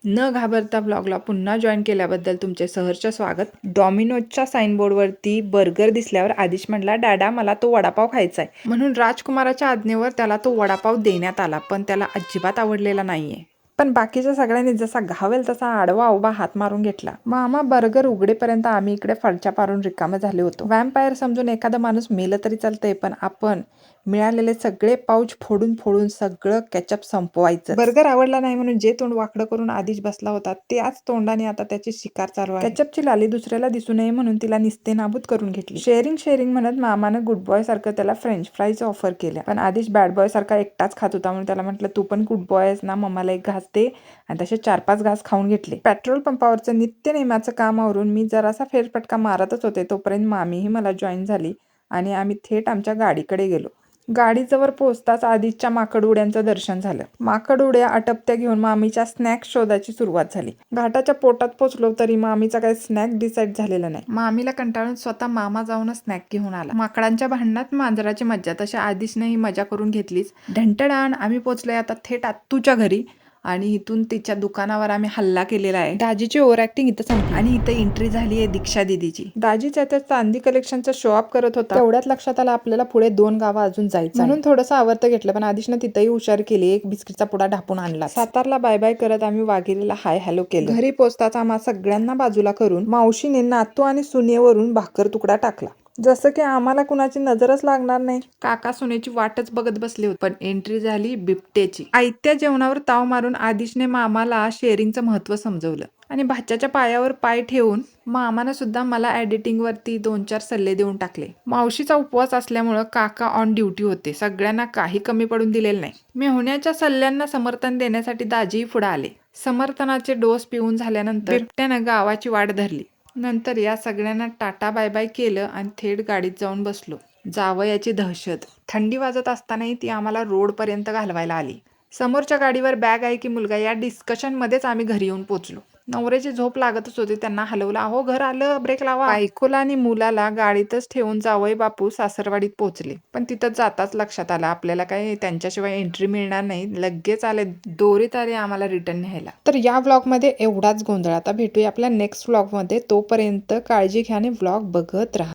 न घाबरता ब्लॉगला पुन्हा जॉईन केल्याबद्दल तुमचे सहर्ष स्वागत. डॉमिनोजच्या साईनबोर्डवरती बर्गर दिसल्यावर आदिश म्हटला, डाडा मला तो वडापाव खायचा आहे. म्हणून राजकुमाराच्या आज्ञेवर त्याला तो वडापाव देण्यात आला, पण त्याला अजिबात आवडलेला नाहीये. पण बाकीच्या सगळ्यांनी जसा घावेल तसा आडवा उभा हात मारून घेतला. मामा बर्गर उघडेपर्यंत आम्ही इकडे फळच्या पारून रिकामे झाले होतो. वॅम्पायर समजून एखादा माणूस मेलं तरी चालतंय, पण आपण मिळालेले सगळे पाऊच फोडून फोडून सगळं केचप संपवायचं. बर्गर आवडला नाही म्हणून जे तोंड वाकडं करून आधीच बसला होता त्याच तोंडाने आता त्याची शिकार चालू आहे. केचपची लाली दुसऱ्याला दिसू नये म्हणून तिला निस्तेनाबूत करून घेतली. शेअरिंग शेअरिंग म्हणत मामानं गुड बॉय सारखं त्याला फ्रेंच फ्राईज ऑफर केल्या, पण आधीच बॅड बॉय सारखा एकटाच खात होता म्हणून त्याला म्हटलं, तू पण गुड बॉय आहेस ना, मम्माला एक घास दे. आणि तसे 4-5 घास खाऊन घेतले. पेट्रोल पंपावरचं नित्य नेमाचं काम आवरून मी जरासा फेरफटका मारतच होते तोपर्यंत मामीही मला जॉईन झाली आणि आम्ही थेट आमच्या गाडीकडे गेलो. गाडीजवळ पोहोचताच आधीच्या माकड उड्यांचं दर्शन झालं. माकड उड्या अटपत्या घेऊन मामीच्या स्नॅक्स शोधाची सुरुवात झाली. घाटाच्या पोटात पोचलो तरी मामीचा काही स्नॅक डिसाईड झालेला नाही. मामीला कंटाळून स्वतः मामा जाऊनच स्नॅक घेऊन आला. माकडांच्या भांडणात मांजराची मज्जा, तशा आधीशनेही मजा करून घेतलीच. ढंटडाण आम्ही पोचलोय आता थेट आत्तूच्या घरी आणि इथून तिच्या दुकानावर आम्ही हल्ला केलेला आहे. दाजीची ओव्हर ऍक्टिंग इथं संपली आणि इथं एंट्री झाली आहे दीक्षा दिदीची. दाजीच्या त्या चांदी कलेक्शनचा शो अप करत होता तेवढ्यात लक्षात आलं आपल्याला पुढे 2 गावं अजून जायचं म्हणून थोडंसं आवर्त घेतलं, पण आधीशनं तिथंही हुशार केली. एक बिस्किटचा पुडा ढापून आणला. सातारला बाय बाय करत आम्ही वाघिरीला हाय हॅलो केलं. घरी पोचताच आम्हा सगळ्यांना बाजूला करून मावशीने नातू आणि सुनेवरून भाकर तुकडा टाकला, जसं की आम्हाला कुणाची नजरच लागणार नाही. काका सुनेची वाटच बघत बसले होते. पण एंट्री झाली बिबट्याची. आयत्या जेवणावर ताव मारून आदिशने मामाला शेअरिंगचं महत्त्व समजवलं आणि भाच्याच्या पायावर पाय ठेवून मामानं सुद्धा मला एडिटिंगवरती 2-4 सल्ले देऊन टाकले. मावशीचा उपवास असल्यामुळं काका ऑन ड्युटी होते. सगळ्यांना काही कमी पडून दिलेलं नाही. मेहुण्याच्या सल्ल्यांना समर्थन देण्यासाठी दाजीही पुढे आले. समर्थनाचे डोस पिऊन झाल्यानंतर बिबट्यानं गावाची वाट धरली. नंतर या सगळ्यांना टाटा बाय बाय केलं आणि थेट गाडीत जाऊन बसलो. जावयाची दहशत. थंडी वाजत असतानाही ती आम्हाला रोडपर्यंत घालवायला आली. समोरच्या गाडीवर बॅग आहे की मुलगा या डिस्कशनमध्येच आम्ही घरी येऊन पोचलो. नवऱ्याची झोप लागतच होती, त्यांना हलवलं, अहो घर आलं, ब्रेक लावा. बायकोला आणि मुलाला गाडीतच ठेवून जावई बापू सासरवाडीत पोचले. पण तिथं जाताच लक्षात आलं आपल्याला काही त्यांच्याशिवाय एंट्री मिळणार नाही. लगेच आले, दोरीत आले आम्हाला रिटर्न न्यायला. तर या व्लॉगमध्ये एवढाच गोंधळ. आता भेटूया आपल्या नेक्स्ट व्लॉगमध्ये. तोपर्यंत काळजी घ्या आणि व्लॉग बघत राहा.